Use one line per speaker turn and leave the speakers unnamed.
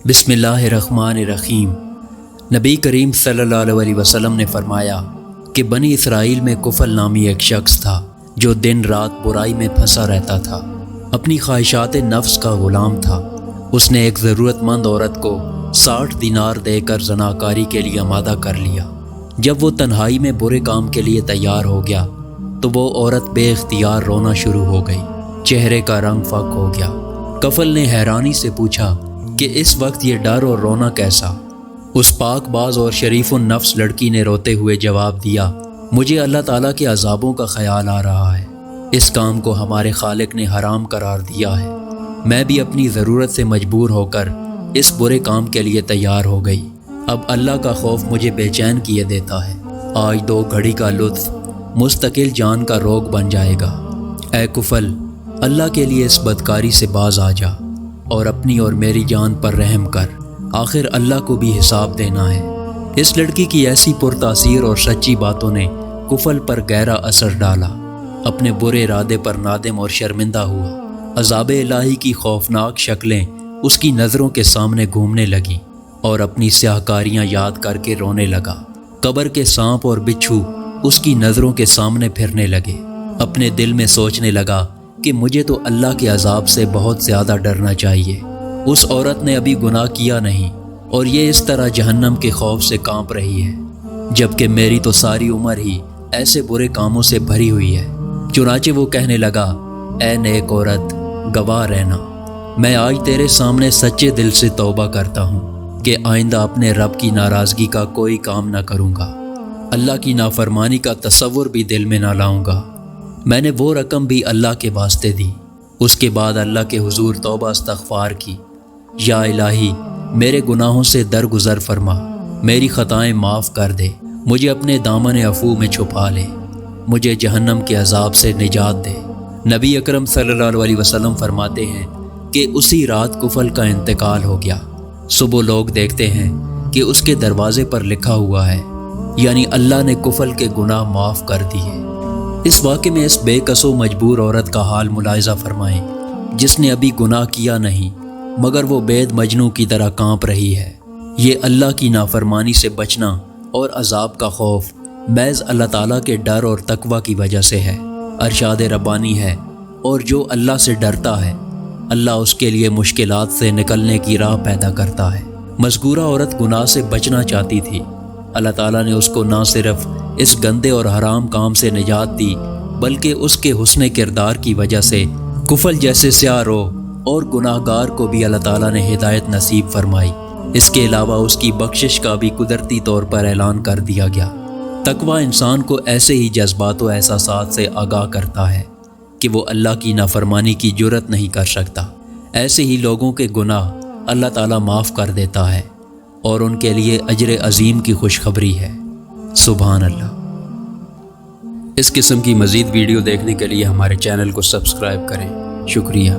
बिस्मिल्लाहिर्रहमानिर्रहीम। नबी करीम सल्लल्लाहु अलैहि वसल्लम ने फरमाया कि बनी इसराइल में कुफल नामी एक शख्स था जो दिन रात बुराई में फंसा रहता था, अपनी ख्वाहिशात नफ्स का गुलाम था। उसने एक ज़रूरतमंद औरत को 60 दिनार देकर ज़नाकारी के लिए आमादा कर लिया। जब वो तन्हाई में बुरे काम के लिए तैयार हो गया तो वो औरत बेइख्तियार रोना शुरू हो गई। चेहरे का रंग फक हो गया। कफल ने हैरानी से पूछा कि इस वक्त ये डर और रोना कैसा? उस पाकबाज और शरीफ नफ्स लड़की ने रोते हुए जवाब दिया, मुझे अल्लाह ताला के अजाबों का ख्याल आ रहा है। इस काम को हमारे खालिक ने हराम करार दिया है। मैं भी अपनी ज़रूरत से मजबूर होकर इस बुरे काम के लिए तैयार हो गई। अब अल्लाह का खौफ मुझे बेचैन किए देता है। आज 2 घड़ी का लुत्फ मुस्तकिल जान का रोग बन जाएगा। ऐ कुफल, अल्लाह के लिए इस बदकारी से बाज आ जा और अपनी और मेरी जान पर रहम कर। आखिर अल्लाह को भी हिसाब देना है। इस लड़की की ऐसी पुरतासीर और सच्ची बातों ने कुफल पर गहरा असर डाला। अपने बुरे इरादे पर नादिम और शर्मिंदा हुआ। अज़ाब इलाही की खौफनाक शक्लें उसकी नज़रों के सामने घूमने लगीं और अपनी स्याहकारियाँ याद करके रोने लगा। कब्र के सांप और बिच्छू उसकी नज़रों के सामने फिरने लगे। अपने दिल में सोचने लगा कि मुझे तो अल्लाह के अजाब से बहुत ज़्यादा डरना चाहिए। उस औरत ने अभी गुनाह किया नहीं और ये इस तरह जहन्नम के खौफ से कांप रही है, जबकि मेरी तो सारी उम्र ही ऐसे बुरे कामों से भरी हुई है। चुनाचे वो कहने लगा, ऐ नेक औरत, गवाह रहना, मैं आज तेरे सामने सच्चे दिल से तौबा करता हूँ कि आइंदा अपने रब की नाराज़गी का कोई काम ना करूँगा। अल्लाह की नाफरमानी का तसव्वुर भी दिल में ना लाऊँगा। मैंने वो रकम भी अल्लाह के वास्ते दी। उसके बाद अल्लाह के हुजूर तौबा इस्तग़फ़ार की, या इलाही, मेरे गुनाहों से दरगुजर फरमा, मेरी ख़ताएं माफ़ कर दे, मुझे अपने दामन अफ़ू में छुपा ले, मुझे जहन्नम के अजाब से निजात दे। नबी अकरम सल्लल्लाहु अलैहि वसल्लम फरमाते हैं कि उसी रात कुफल का इंतकाल हो गया। सुबह लोग देखते हैं कि उसके दरवाज़े पर लिखा हुआ है, यानी अल्लाह ने कुफल के गुनाह माफ़ कर दिए। इस वाक़े में इस बेकसो मजबूर औरत का हाल मुलाहिज़ा फरमाएं, जिसने अभी गुनाह किया नहीं मगर वो बेद मजनू की तरह कांप रही है। ये अल्लाह की नाफरमानी से बचना और अजाब का खौफ महज़ अल्लाह ताला के डर और तकवा की वजह से है। अरशाद रब्बानी है, और जो अल्लाह से डरता है अल्लाह उसके लिए मुश्किलात से निकलने की राह पैदा करता है। मज़कूरा औरत गुनाह से बचना चाहती थी। अल्लाह ताला ने उसको ना सिर्फ इस गंदे और हराम काम से निजात दी, बल्कि उसके हुस्न किरदार की वजह से कुफल जैसे स्यारो और गुनाहगार को भी अल्लाह ताला ने हिदायत नसीब फरमाई। इसके अलावा उसकी बख्शिश का भी कुदरती तौर पर ऐलान कर दिया गया। तकवा इंसान को ऐसे ही जज्बात व एहसासात से आगाह करता है कि वो अल्लाह की नाफरमानी की जुर्रत नहीं कर सकता। ऐसे ही लोगों के गुनाह अल्लाह ताला माफ़ कर देता है और उनके लिए अजर अजीम की खुशखबरी है। सुभान अल्लाह। इस किस्म की मज़ीद वीडियो देखने के लिए हमारे चैनल को सब्सक्राइब करें। शुक्रिया।